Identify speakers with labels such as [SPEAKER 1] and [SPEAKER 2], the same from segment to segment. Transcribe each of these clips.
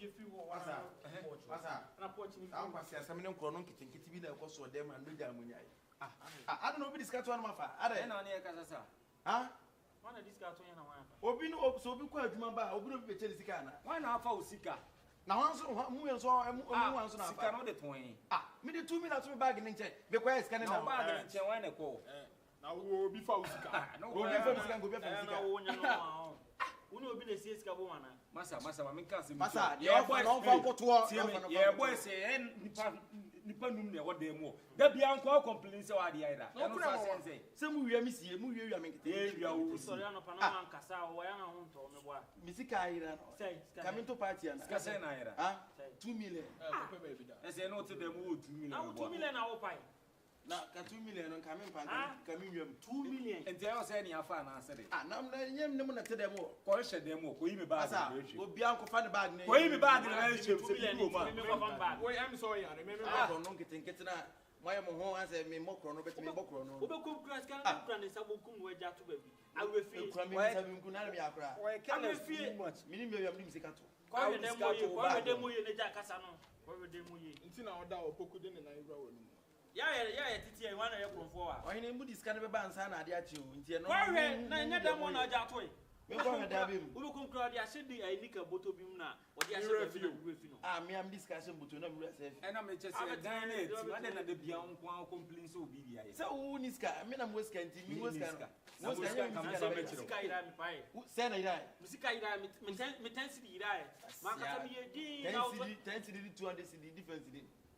[SPEAKER 1] free war. Na porch ni.
[SPEAKER 2] I'm going to say something on kitty be there because of them and do jamunya. I don't know if this cat one mafa. I don't know near Casasa. Ah?
[SPEAKER 1] One of these cats on your wife.
[SPEAKER 2] Obino, so be quiet, Mamba, Obino Pechelicana.
[SPEAKER 3] Why not for Sika?
[SPEAKER 2] Now, I'm so I'm the 20. Ah, me the 2 minutes to bag in check. The quiet scanning out bag and check when I call.
[SPEAKER 1] Now we'll be for Sika. No, go Uno be the CS woman.
[SPEAKER 3] Massa, I mean, cousin.
[SPEAKER 2] Massa, yeah, boy,
[SPEAKER 3] boy, say, Nipanum, what they more. There be uncle complaints or the other. No, some we are missing, we are making
[SPEAKER 1] Soriano Panama and Casa, where I want to
[SPEAKER 2] Missika, say, coming to party and Casena, 2 million. As I know to them, 2 million.
[SPEAKER 1] 2 million our pie.
[SPEAKER 2] Now, 2 million on coming, coming 2 million.
[SPEAKER 3] And tell us any of an answer.
[SPEAKER 2] Now, I'm not to them more.
[SPEAKER 3] Portion them more. Go me back.
[SPEAKER 2] Go Bianco find the bag.
[SPEAKER 3] Go me back. I'm
[SPEAKER 1] sorry, I remember.
[SPEAKER 2] I don't know getting why am I home as a more chrono, but me more chrono.
[SPEAKER 1] I will feel
[SPEAKER 2] why can't I feel much? Minimum music.
[SPEAKER 1] Why demo you in the Jackasano? Why demo you? It's in our OPOKU Bilson. Yeah, Titi, one of your conform. I name this kind of a band, and I did you. Why, never one of that way. We will conclude the assembly. I think a bottle bimna or the assembly. Me, I'm discussing between them.
[SPEAKER 3] And I'm just a dine. Rather than the beyond complaints so be.
[SPEAKER 2] So, Niska, I mean, I'm West Canty, Musika. Senator, Musika, Metensity, Mark, 10 city, 200 city difference.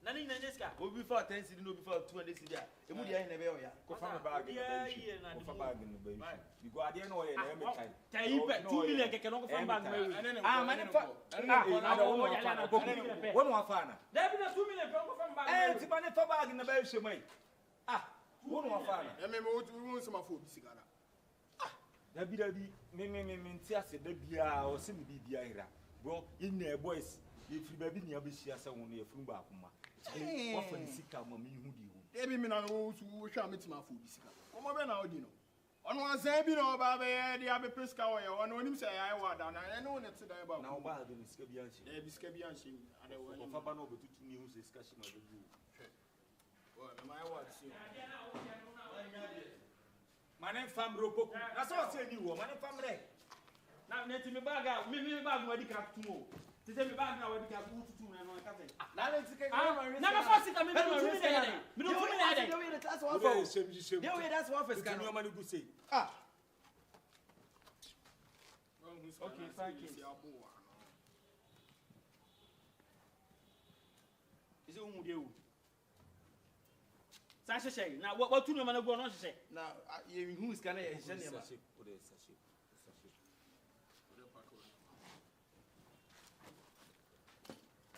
[SPEAKER 1] Nani na deska.
[SPEAKER 2] Go before 10 cedi no before 200 cedi. E mu dia na be o ya.
[SPEAKER 3] Ko fa me bag. Ko fa bag no be. You go ade no ye na me kai.
[SPEAKER 1] Tai 2 million keke no ko fa bag me.
[SPEAKER 3] Man fa. Won wa fa na.
[SPEAKER 1] Da bi na 2 million ko fa bag.
[SPEAKER 3] Ti ba ne fa bag na ba hwe mai. Won wa fa na.
[SPEAKER 1] Ya me wo so ma fo bi sigara.
[SPEAKER 3] Da bi me ti ase da bia o se me bibia ira. Bro, in the boys, if you baby near be share someone near from back. What for the sick mamma who do? Every minute who shall meet my food. Come on, now, Dino. On one side, you know, Baba, the Abbey Pesca, or no, him say I want down. I know that's about now. Bad in Scabian, Scabian, and I want Fabano to news discussion of the group. Well, my watch. My name Fam Ropo. That's all I say you, my name Family. Now, let me bag out, me bag what you have to move. To tell me back now, we can go to 2 and 1 cafe. Now let's get never first come in. That's what that's what first can normally go say. Okay, thank you. Is it Umudio? Sasha, now what 2 man go on? Now, who is going to send him?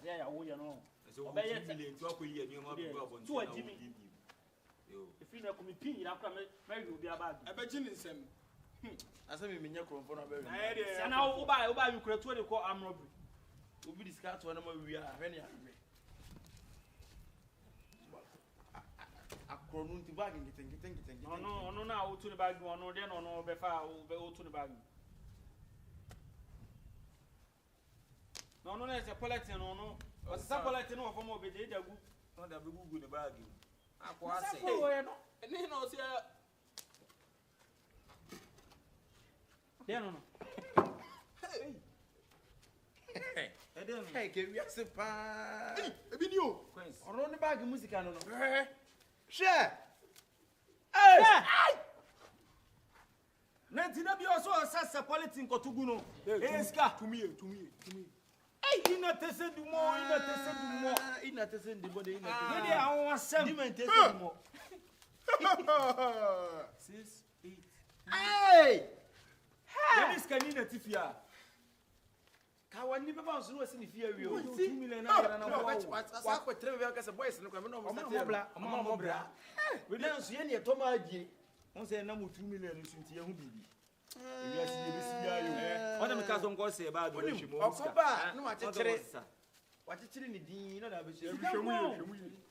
[SPEAKER 3] Yeah, you know. So, if you know, come pin, you maybe will be about. I bet you some. I said, we mean your crop for a very. And now, buy you create what you call arm robbery. We'll be discussed when we are very angry. A chronon to bag and getting. No, now to the bag, one or then or no, before to the bag. No, there's a politic no. But some politic no for more, but they are not a good bag. I say, and then I'll say, no. Hey, give me a sip. A video. Or on the bag of music. I don't know. Share. Hey! Nantina be also a politic or to go. To me. Hey, you not tested more, you not tested the body. Maybe I want some. You may test more. 6, 8. Hey! That is Canina Tifia. Kawan ni baba so no asi ni fia wi o 2 million na na wa ko trebe ya kasa boys no kwa me no mo bra we dan so ye ne to ma adie on say na mo 2 million so nti ye hu bibi we asi ye bisi ya yo on me ka so nko se ba do hwe mo
[SPEAKER 2] okoba no wa chechire ni din na da be hwe mu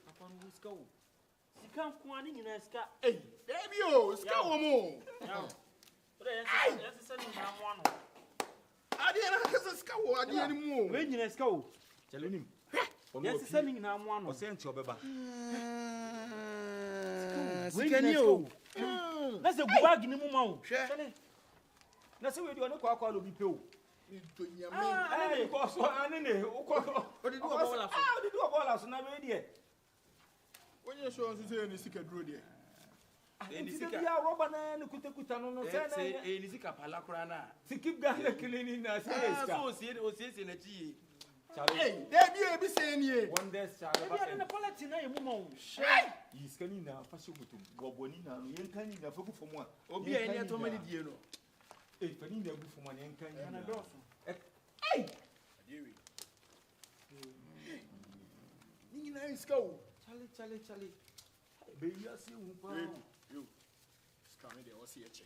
[SPEAKER 2] apa no ska wo sika ko ani nyina ska eh
[SPEAKER 1] baby o ska wo mo ya o de yes se ni na mo ano Adia na kasa ska wo adia ni mu.
[SPEAKER 2] We nyina ska wo.
[SPEAKER 3] Chale nim.
[SPEAKER 2] Yes se mi nyina mo ano.
[SPEAKER 3] O se nti obeba.
[SPEAKER 2] Sika ni o. Na se gu bag ni mu ma wo.
[SPEAKER 3] Chale. Na se we di ono kwa kwa lo bi pe o.
[SPEAKER 1] Ni to nyame.
[SPEAKER 3] Eh, ko so anene, o ko.
[SPEAKER 1] O di do bola so.
[SPEAKER 3] Ah, o di do bola so na be die.
[SPEAKER 1] Onye so on say ni sika duro die.
[SPEAKER 3] Ni sika ya roba na ni kuta no se na.
[SPEAKER 1] Say ni sika pala kura na.
[SPEAKER 3] Sikip ga na cleaning na se ska.
[SPEAKER 1] So o na chi.
[SPEAKER 3] Hey,
[SPEAKER 1] there be be say ni.
[SPEAKER 3] Wonders chale ba.
[SPEAKER 2] E na polity na ye mu ma wo.
[SPEAKER 3] Yi ska ni na fa so gutum. Goboni na no yen kan ni na fa gu fomu a.
[SPEAKER 1] Obi a ni to mani die no.
[SPEAKER 3] Eh, fa ni na gu fomu na yen kan ni.
[SPEAKER 2] Na do so.
[SPEAKER 3] Hey!
[SPEAKER 1] Adewi. Ni na iska o.
[SPEAKER 3] Chale. Be ya se hu pa.
[SPEAKER 1] Yo. Ska me de o se eche.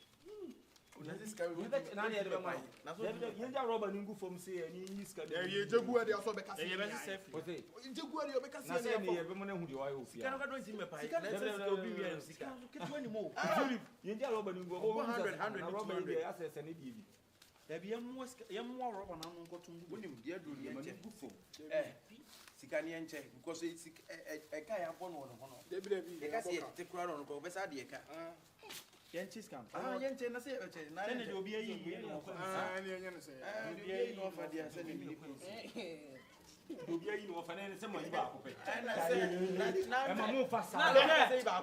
[SPEAKER 1] Na this ska we.
[SPEAKER 3] Na na de mai. Na so yen ja roba ni ngu fom se ni ni ska de.
[SPEAKER 1] Ye jegu ade aso be kase.
[SPEAKER 2] Ye be se
[SPEAKER 3] O se.
[SPEAKER 1] Jegu ade o be kase.
[SPEAKER 3] Na se ni ye be mo na hu de wa yo fia.
[SPEAKER 1] Sika no ka don si me pa. Sika obi wi sika.
[SPEAKER 2] Ketu ani mo.
[SPEAKER 3] Yen ja roba ni ngu o
[SPEAKER 1] 100
[SPEAKER 3] na roba ni de asese ni bi.
[SPEAKER 2] Dabi yemmo roba na no nkotum bu.
[SPEAKER 1] Wonim dia do ni enche. Sika ni enche because e ka ya bo no no. Debi. E ka se te kura no ko be sa de ka.
[SPEAKER 2] Yenchi scam.
[SPEAKER 1] Yenche na se e che. Na
[SPEAKER 2] ne de obi ayi ye no.
[SPEAKER 1] Ni enye no se. Obi ayi no fa dia se ni.
[SPEAKER 3] Obi ayi no fa na se mo yi ba ko pe.
[SPEAKER 1] Na
[SPEAKER 3] e ma mo fa sa.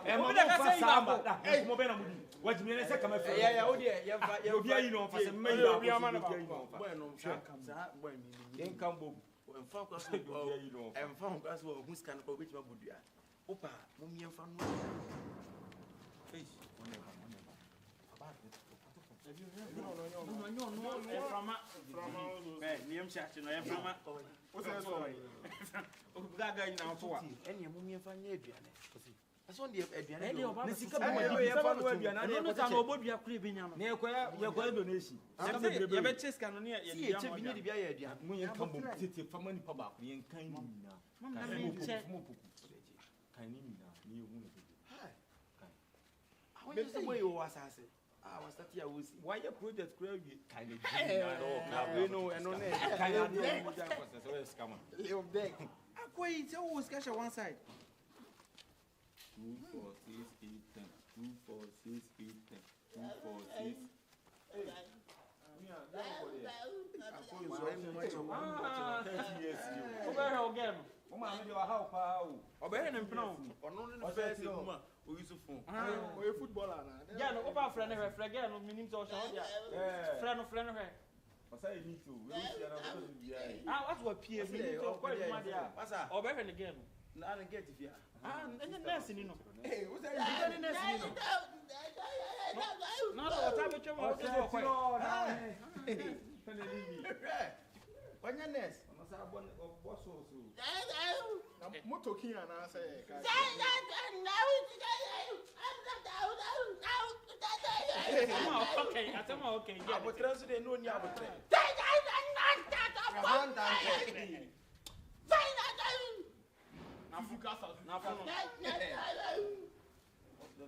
[SPEAKER 1] E
[SPEAKER 3] ma mo fa sa ba. Eh mo be na mo di. Wajimi ne se kama fe.
[SPEAKER 1] Ya o de ya
[SPEAKER 3] obi ayi no fa se me yi ba. Obi ama na ba.
[SPEAKER 1] Bueno, sa boy mi.
[SPEAKER 3] Yen kan bo.
[SPEAKER 1] Emfa kwa so obi ayi no. Emfa kwa so ogun scan ko betima bodua. Opa, mo mi emfa no. Face, whatever. About it.
[SPEAKER 2] No, frama. Ni em chachi no em frama.
[SPEAKER 1] O se so.
[SPEAKER 2] O gaga ina so wa.
[SPEAKER 1] Ene mo mi emfa nya aduane. Aso de aduane.
[SPEAKER 2] Ne sika mo di
[SPEAKER 3] fa no aduane.
[SPEAKER 2] No ta no obodua kure bi nya no.
[SPEAKER 3] Ne ye kwa donation.
[SPEAKER 2] Ye be cheska no ne ye
[SPEAKER 1] dia. Ye che bi ni de bia ye aduane.
[SPEAKER 3] Mo yen kan bom tete fama ni pa ba ko yen kan ni na.
[SPEAKER 2] Na me che.
[SPEAKER 3] Kan ni na ni hu na.
[SPEAKER 1] When you say where you was asase. Ah, was that here we see.
[SPEAKER 3] Why your project crowd kind of
[SPEAKER 1] we know and on there.
[SPEAKER 3] Kind of so scam.
[SPEAKER 1] Leo deck. Akwa it always cash one side.
[SPEAKER 3] 2 4 6 8 10 2 4 6 8 10 2 4 6
[SPEAKER 1] footballer na.
[SPEAKER 2] Yeah, no over friend her friend girl no minim so show dia. Friend her.
[SPEAKER 3] Masa you need to. We see another person.
[SPEAKER 2] Ah, what was PA me to kwa ma dia.
[SPEAKER 1] Pasa.
[SPEAKER 2] Over friend again.
[SPEAKER 1] Na na get if ya.
[SPEAKER 2] Ah, enye nurse ni no.
[SPEAKER 1] Eh, what's that? You nurse ni no.
[SPEAKER 2] No, what time you want to do kwa.
[SPEAKER 1] Wanya nurse.
[SPEAKER 3] Masa boss also.
[SPEAKER 1] Moto kin ana say.
[SPEAKER 2] Okay, atema okay.
[SPEAKER 1] Abotre so dey no ni abotre.
[SPEAKER 2] Na fono.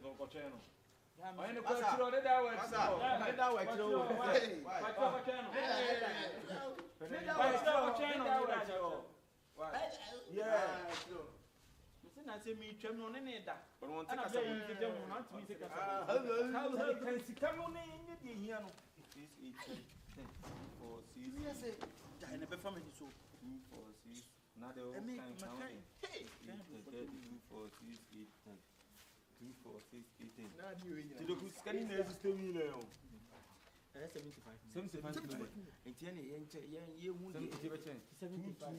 [SPEAKER 3] Do ko cheno. Oye ne ko chiro de da wa.
[SPEAKER 1] De da wa chiro. Yeah.
[SPEAKER 2] Na se mi twam no ne da.
[SPEAKER 1] But won take us away.
[SPEAKER 2] Na timi se kasa.
[SPEAKER 3] How can sika no ne nye de hia no. 6 8 10 4 6.
[SPEAKER 1] Yes,
[SPEAKER 2] da ne be family so.
[SPEAKER 3] 2 4 6. Na de o kan count. Hey. 2 4 6 8 10. 2 4 6 8 10.
[SPEAKER 1] Na di we
[SPEAKER 3] Ti do ku sika ni na system ni le o.
[SPEAKER 2] 75.
[SPEAKER 3] 75.
[SPEAKER 1] Enti ene ye hu de.
[SPEAKER 2] 75.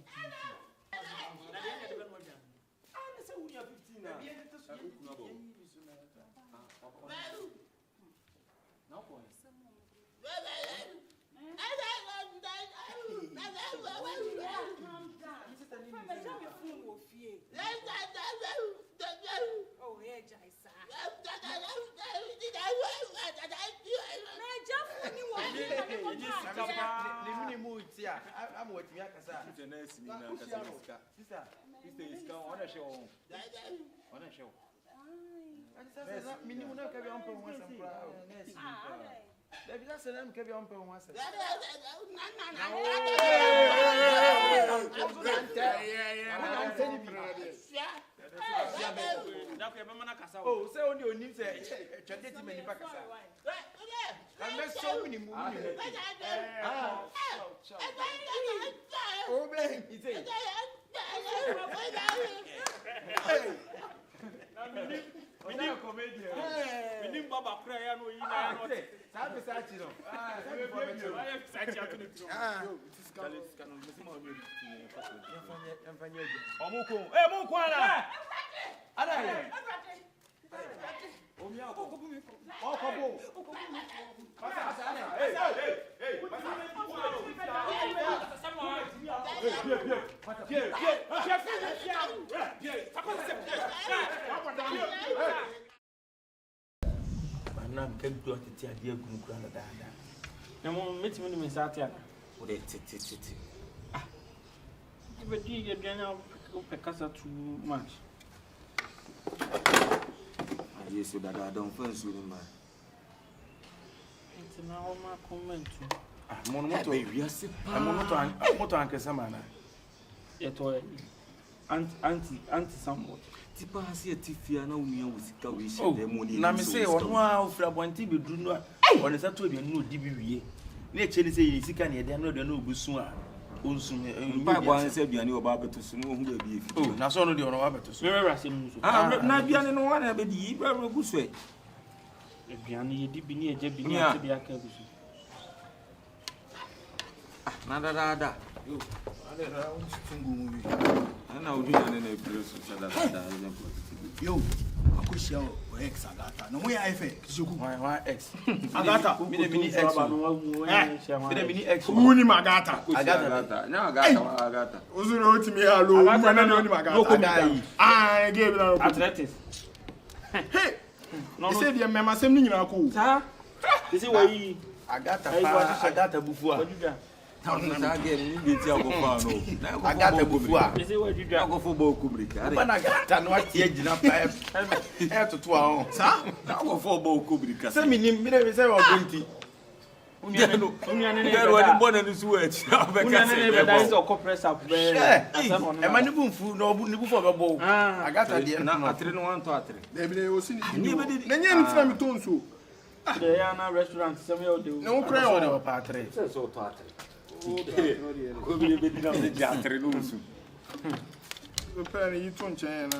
[SPEAKER 2] Na dia ne de be no ja.
[SPEAKER 3] Say we are 15 now.
[SPEAKER 2] No point.
[SPEAKER 1] David I said I'm kebi on pe won say. Oh, say only onim say twede many pa kasa. Can make so many movie. Oh, blame he say. We need comedian. We need Baba Prayer no ina no. Sabe sachi no. Sabe for me. Sachi atuni tro.
[SPEAKER 3] Omuko. Eh, muko ana.
[SPEAKER 1] Ana.
[SPEAKER 3] Omia okoko bumi.
[SPEAKER 1] Okobo. Pasa ana. Hey. I'm going to tell you, I'm going to meet you in Asante. What is it? Ah, you too much. Yes, so that I don't fancy with him. It's now my comment. I'm not to yet, auntie, somewhat. Tipa has a tifia no me with Kawish. Oh, now me say, one wow, Frabanti be do not on a Saturday, no DBA. Nature is a sick and they know the no Busua. One said, you know about to soon will be. Oh, now so no, you're about to swim. Not be any one, I be the very good way. If you are near Dibini, Jebina, the Akabenezer. Nada. You. I know you are in a place yo, I could show ex Agata. No way I fake. My ex. Agata. Mini ex. Mini ex. Uni Magata. Agata. No, Agata. Uzuro to me alone. Magata. I gave her athletics. Hey. No, said your mamma send me a cool. This is why Agata before. I got the buffa. This is what you go for BOKU. I got what the engine up to 12. Sir, I go for BOKU. Send me in 20. Only born in this word. That is a compress up there. A man food, no book for a bow. I got a dear number 3 They will see you. They are now restaurants. Some will do no crown or patry. So patry. Could be a bit of the jantry. The penny you don't change.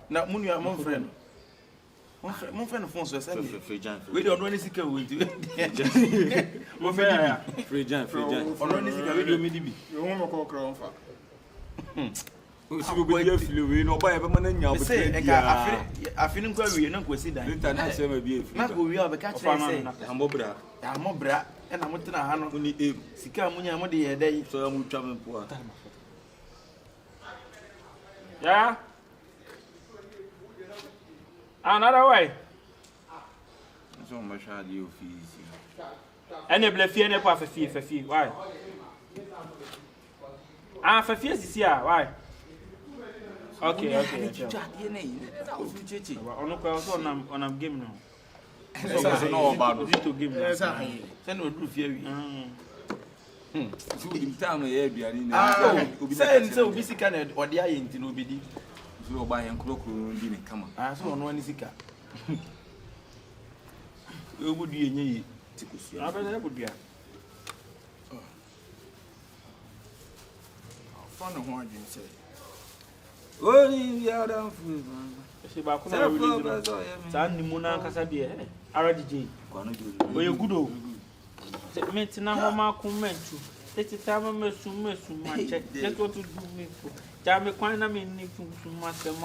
[SPEAKER 1] Now, Munia, my friend. Mon friend Fonso said, we don't know anything with you. Free Jan, or anything with me. You won't call crown. Who will be a few, no by a man in your say, I feel inquiry, no consider international be not we are the catcher. I'm Mobra, and I'm not only a Sika Munia Modi a day, so I'm traveling poor. Yeah. Another way. So much hard you feel. And a bleffier and a puff of fee. Why? Ah, for fears this year. Why? Okay. On a game now. I know about it to give me. Send no proof here. So in town, say so busy can or the eye into nobody. So buy and cloak didn't come. I saw no one is sick. You would be any tickets. I would be. Fun of one, you say. Oh, you are down for Sandy Muna Casadia. RDJ. Oh, you good old. Meant now, Homa comment to. Let it have a mess, check. Let what to do me for. Damn, I mean,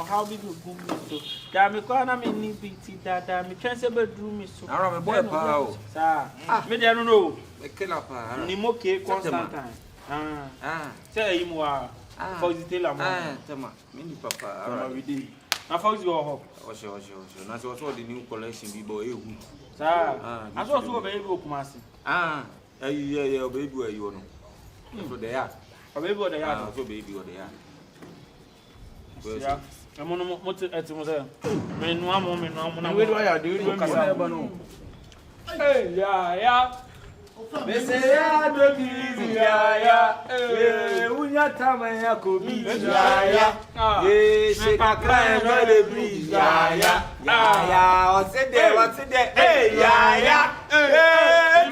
[SPEAKER 1] how big you go me so. Damn, I mean, that damn, transfer drew me so. I am a boy, pal. Maybe I don't know. A killer, Nimoke, Constantine. Say him what. For the tailor, mini papa, every day. I found your hope. That's also the new collection, be boy. Sir, I saw a baby of Massy. Yeah, baby, where you know. So they are. A baby, they are. Also, baby, what they are. I'm on a motor at the mother. Men, 1 moment, where do I do? Hey, yeah.
[SPEAKER 3] Mesaya dogi ya unya tamaya kobi ya sheka cry no dey breathe ya what's it there hey ya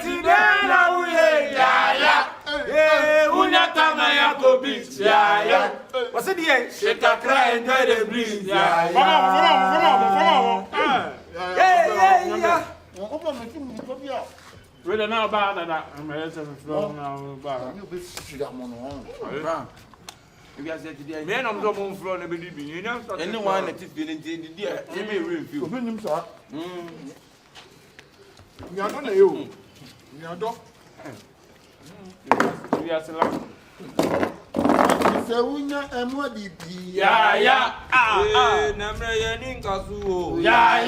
[SPEAKER 3] today na we ya unya tamaya kobi ya what's it there sheka cry no dey breathe ya yeah
[SPEAKER 4] opa me ti mi ko bi o
[SPEAKER 1] we don't know about that. I'm a flow now.
[SPEAKER 4] you be sugar mon on
[SPEAKER 3] if you say today me no do mon flow na be di bi you know anyone that is feeling the dia e me review
[SPEAKER 4] obi nim sa mi ado na yo mi ado
[SPEAKER 1] We are still
[SPEAKER 4] se unya emo di bi
[SPEAKER 1] ya
[SPEAKER 3] na mre ye ni nkasu o
[SPEAKER 1] ya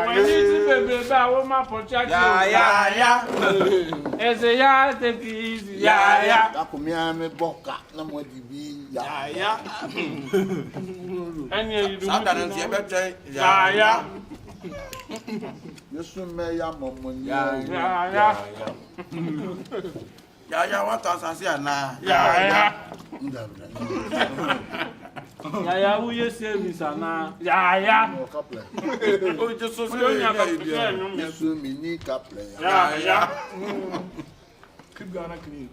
[SPEAKER 1] when you baby ba wo ma for chat
[SPEAKER 3] ya
[SPEAKER 1] eze ya take easy ya
[SPEAKER 4] akomia me boka na mo di bi ya
[SPEAKER 1] any you do
[SPEAKER 3] Satan nti e be twen
[SPEAKER 1] ya
[SPEAKER 4] yesu me ya momo ni
[SPEAKER 3] ya what asase ana
[SPEAKER 1] ya
[SPEAKER 4] ndabra
[SPEAKER 1] who you say me sana ya
[SPEAKER 4] no couple
[SPEAKER 3] o je so se
[SPEAKER 1] we
[SPEAKER 3] ya
[SPEAKER 1] nya
[SPEAKER 3] ya
[SPEAKER 4] yesu mi ni couple
[SPEAKER 1] ya
[SPEAKER 4] keep gonna clean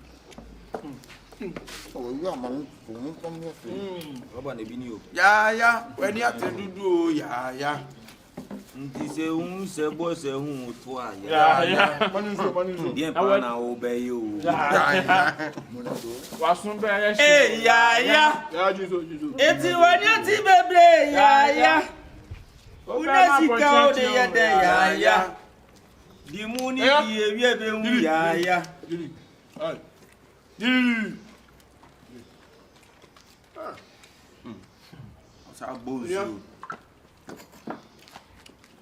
[SPEAKER 4] oh you am on come here
[SPEAKER 3] oba na bi ni o ya we ni atedudu o ya nti se hun se bo se hun to aya
[SPEAKER 1] ya
[SPEAKER 3] bien pa na o be yo
[SPEAKER 1] wasun be ya
[SPEAKER 3] eh ya
[SPEAKER 4] Jesus
[SPEAKER 3] eti wani ati bebre ya una sika o de ye de ya di mu ni bi ewie be hu ya sa bo so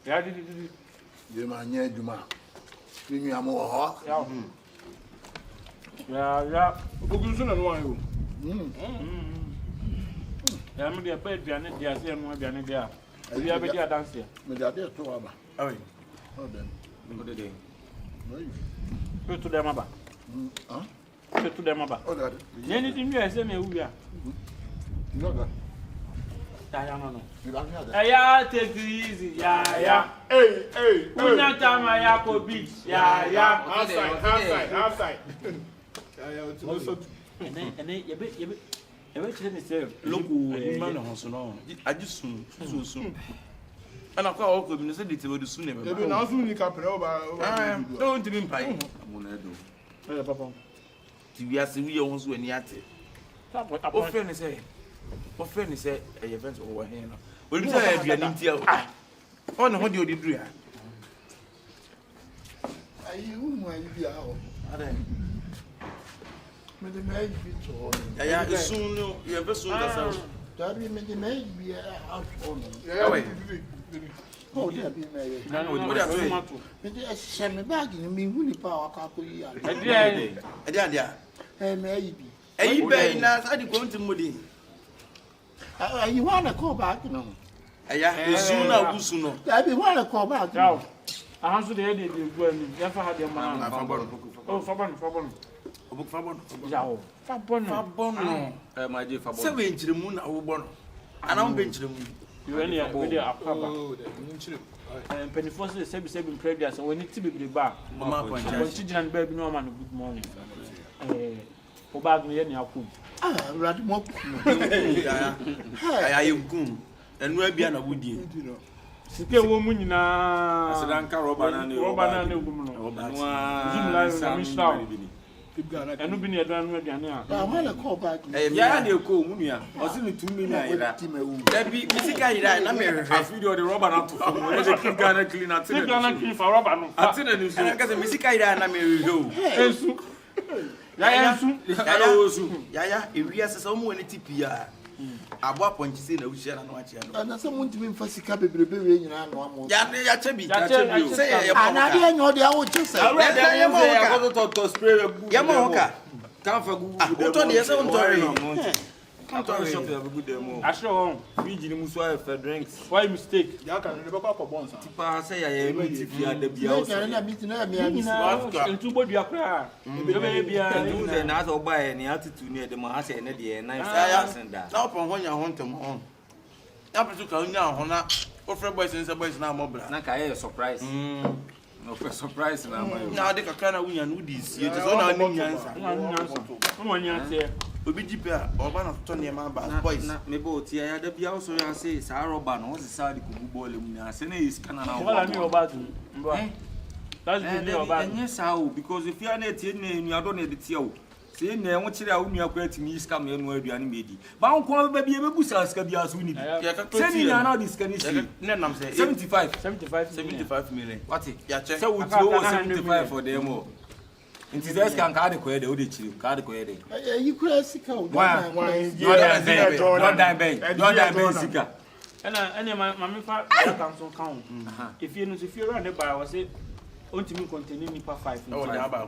[SPEAKER 1] ya
[SPEAKER 4] je ma nya adwuma ni amo ho
[SPEAKER 1] ya
[SPEAKER 4] ogun so na no ayo
[SPEAKER 1] ya me de pa aduane dia se no aduane dia obi abedi adanse
[SPEAKER 4] me da de to aba
[SPEAKER 3] oi
[SPEAKER 4] o den
[SPEAKER 3] o de de
[SPEAKER 1] pe to dem aba pe to dem aba
[SPEAKER 4] o da
[SPEAKER 1] ye ni tin wi se na ewu ya
[SPEAKER 4] no da
[SPEAKER 1] ya no
[SPEAKER 4] me da nya da
[SPEAKER 1] ya take it easy ya
[SPEAKER 4] hey
[SPEAKER 1] unya tama ya ko beach ya
[SPEAKER 4] outside ya o ti so
[SPEAKER 1] ene ebe chire ni se
[SPEAKER 3] loko ma na ho so no ajisun so ana kwa o ko bi no se de te wodu sun ne be
[SPEAKER 4] ebi na so ni kapre o ba
[SPEAKER 3] don't even pay mo na do
[SPEAKER 1] papa
[SPEAKER 3] ti wi ase wi ho so ani ate o fe ni se e event o wa hen no o bi se e bia ni ntia o na ho de odi duru ya
[SPEAKER 4] ayi mu ayi bi a o
[SPEAKER 3] are
[SPEAKER 4] me de mai bi to
[SPEAKER 3] ya sun no ye be sun da sa
[SPEAKER 4] da bi me de mai bi a o no
[SPEAKER 3] Awe.
[SPEAKER 4] o de bi me ye
[SPEAKER 1] na no
[SPEAKER 3] What are you
[SPEAKER 4] me de se me bag ni me hu ni pa wa ka ko yi ale
[SPEAKER 1] e dia
[SPEAKER 3] dia
[SPEAKER 4] me ayi bi
[SPEAKER 3] eyi be na sa di ko ntimudi
[SPEAKER 4] ayi wa na ko bag no
[SPEAKER 3] aya sun na gusu no
[SPEAKER 4] da bi wa na ko bag
[SPEAKER 1] ciao ahanso de de gu ani ya fa ha de ma
[SPEAKER 3] na fa bon
[SPEAKER 1] oh fa bon
[SPEAKER 3] obuk fa bon
[SPEAKER 1] ciao fa bon
[SPEAKER 3] no ma je fa bon se we nchiremu na wo bon ana wo be nchiremu
[SPEAKER 1] you any we dey akwaba penifo se sebi previous when it be ba
[SPEAKER 3] ma point
[SPEAKER 1] when ti jina ba bi no ma no good morning o bag no ye ni akum
[SPEAKER 4] rad mo
[SPEAKER 3] aya yunkum enu abia na wudie
[SPEAKER 1] sike wo mu nyina
[SPEAKER 3] asidanka roba na
[SPEAKER 1] ne gum no zoom live na misraw enu bi ne edan no aduane a
[SPEAKER 4] wa na ko bag
[SPEAKER 3] ya na eko mu nua o si ni 2 million ira da bi misika ira na me hwe video de roba na to fo e de keep Ghana clean atine
[SPEAKER 1] Ghana clean for roba no
[SPEAKER 3] atine ni so ka se misika ira na me hwe o
[SPEAKER 1] esu ya esu
[SPEAKER 3] ya ewia sese o mu wani tipia abo aponchi se na wuhia na no achia no
[SPEAKER 4] na se mu ntimi mfa sika bebrebe we nyina no amo
[SPEAKER 3] ya chebi se ya
[SPEAKER 4] ana de enyo de awo chese
[SPEAKER 3] ya mo ka to spray ya mo ka kan fa gu o to de se on tori I'm sorry. Shop have a good demo.
[SPEAKER 1] I show
[SPEAKER 3] Fridge ni muso have for drinks.
[SPEAKER 1] Why mistake?
[SPEAKER 5] Ya kan ne be kwa bonsa.
[SPEAKER 3] Tipa say ya meet if you ada bia o.
[SPEAKER 4] na meet na me ami.
[SPEAKER 1] Ntu bodu akra. Be bia.
[SPEAKER 3] You say na so buy ni attitude ni e de ma ase na de nice.
[SPEAKER 2] Na opon honya hontem on. Ya pretu ka onya ho na ofre boys nse boys na mobra.
[SPEAKER 3] Na ka e surprise. No for surprise na ma.
[SPEAKER 2] Na de kakra na wunya no di sie. Te so na ni nyansa.
[SPEAKER 1] No nyansa.
[SPEAKER 2] Obi jipe a oba na to ne ma ba boys.
[SPEAKER 3] Na me bo ti ya da bia o so ya say sa roba no o se sa de kubu ball mu na se na is kana na.
[SPEAKER 1] Wala mi oba tu. Mbo. That's the oba.
[SPEAKER 3] Yes how because if you are na tie na enu ado na de tie o. Se na enwo kire a wonu akwa atimi iska me enu aduane medi. Ba nko ba bia be busa ska bia so ni bi. Se ni na na diska ni si.
[SPEAKER 2] Ne nam se
[SPEAKER 3] 75
[SPEAKER 2] million.
[SPEAKER 3] What?
[SPEAKER 2] Ya che.
[SPEAKER 3] Se wo ti o 75 for them o. Inti this can card ko yede o de chiri card ko yede.
[SPEAKER 4] You could sika o.
[SPEAKER 3] Don't die ben sika.
[SPEAKER 1] Ena mama fa ya kan so count. If you know if you run the bar was say ontimi contain ni pa 5.
[SPEAKER 2] Oh ya
[SPEAKER 1] ba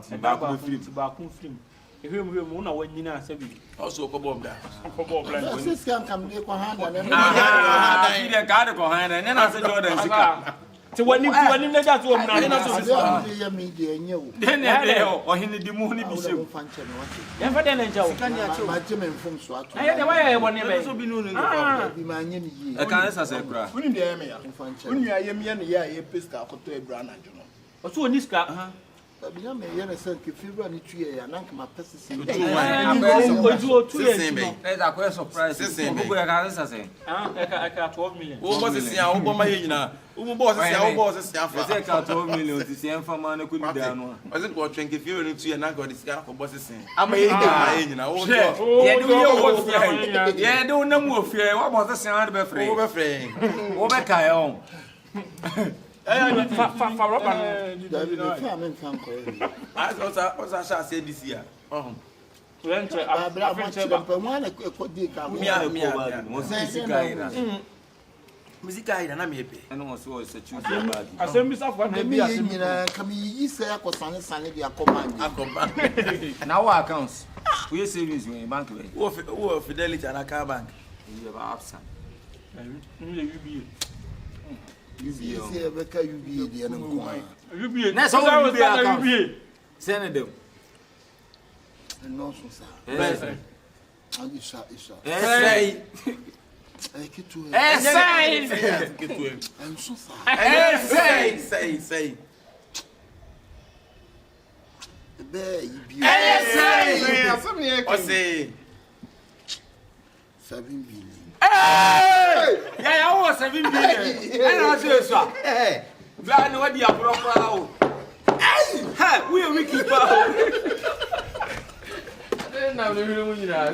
[SPEAKER 1] ku film. Ehwem na wanyina asabi.
[SPEAKER 2] Also ko bomb da.
[SPEAKER 1] Ko bomb blind.
[SPEAKER 4] Sis can come dey ko hand na.
[SPEAKER 3] Fi de card ko hand na na se Jordan sika.
[SPEAKER 1] Ti wani na ja to mu na so
[SPEAKER 4] sisa. Ya media nye o.
[SPEAKER 3] Den na de o hin di mu ni bi shew.
[SPEAKER 1] Ya fa den na ja o.
[SPEAKER 4] Ma jeme mfom so ato.
[SPEAKER 1] Aye de why woni be.
[SPEAKER 2] So bi no ni
[SPEAKER 4] Bi ma nye ni yi.
[SPEAKER 3] E kan esa se kura.
[SPEAKER 5] Uni de me ya. Uni ya me ya ne ya ye pesta akoto ebra na jono.
[SPEAKER 1] O so oni ska.
[SPEAKER 4] Bi na me ye na se ke fibra ni tuye ya na ma pese se.
[SPEAKER 1] O tu ye.
[SPEAKER 3] E da ko surprise. Ko ya kan esa se.
[SPEAKER 1] Aka 12 million.
[SPEAKER 2] O bo se sia o bo ma ye nyina. O bo se sia o bo se sia fa.
[SPEAKER 3] Se ka 12 million ti se enfa ma na ko ni da no.
[SPEAKER 2] O se ko twen ke fibra ni tuye na ko di sika ko bo se sia. Ama ye nyina o do.
[SPEAKER 3] Ye do ye o fie. Ye do na mu ofie wa bo se sia de be free.
[SPEAKER 2] O be free.
[SPEAKER 3] O be ka e on.
[SPEAKER 1] Fa roba no.
[SPEAKER 4] David no fa men kan ko e.
[SPEAKER 2] O sa sha se this year.
[SPEAKER 1] Wenche
[SPEAKER 4] Abra mo che ba mo na ko di ka mo.
[SPEAKER 3] Mo se sika ira.
[SPEAKER 2] Musica ira na me pe.
[SPEAKER 3] Eno mo so se choose bad.
[SPEAKER 1] Asem sa fa na
[SPEAKER 4] bi ase nyina kam yi se akosane bi akomande.
[SPEAKER 3] Na our accounts. We savings in bank way.
[SPEAKER 2] Wo Fidelity and Akan bank.
[SPEAKER 3] You have absent.
[SPEAKER 4] UBA se be ka UBA de na nko.
[SPEAKER 1] UBA.
[SPEAKER 3] Na so UBA. Send them.
[SPEAKER 4] No so sa. Isa.
[SPEAKER 3] Say.
[SPEAKER 4] Kitu.
[SPEAKER 3] Say.
[SPEAKER 2] Kitu.
[SPEAKER 4] I'm so sa.
[SPEAKER 2] Say.
[SPEAKER 4] Be UBA.
[SPEAKER 2] Say.
[SPEAKER 4] 7 billion.
[SPEAKER 3] Hey! Yeah, I was 7 billion. And I say so. Hey. Glad no dia proper. Hey, we are wiki pa.
[SPEAKER 2] Na we will win na.